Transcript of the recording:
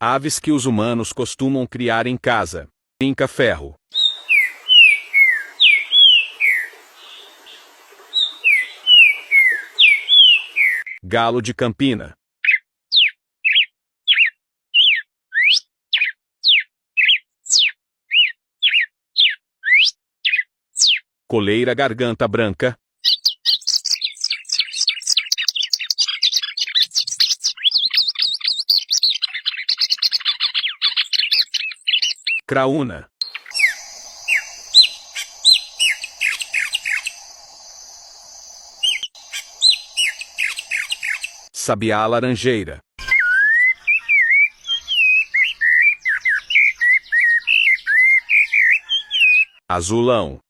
Aves que os humanos costumam criar em casa. Trinca-ferro. Galo de Campina. Coleira garganta branca. Craúna. Sabiá laranjeira. Azulão.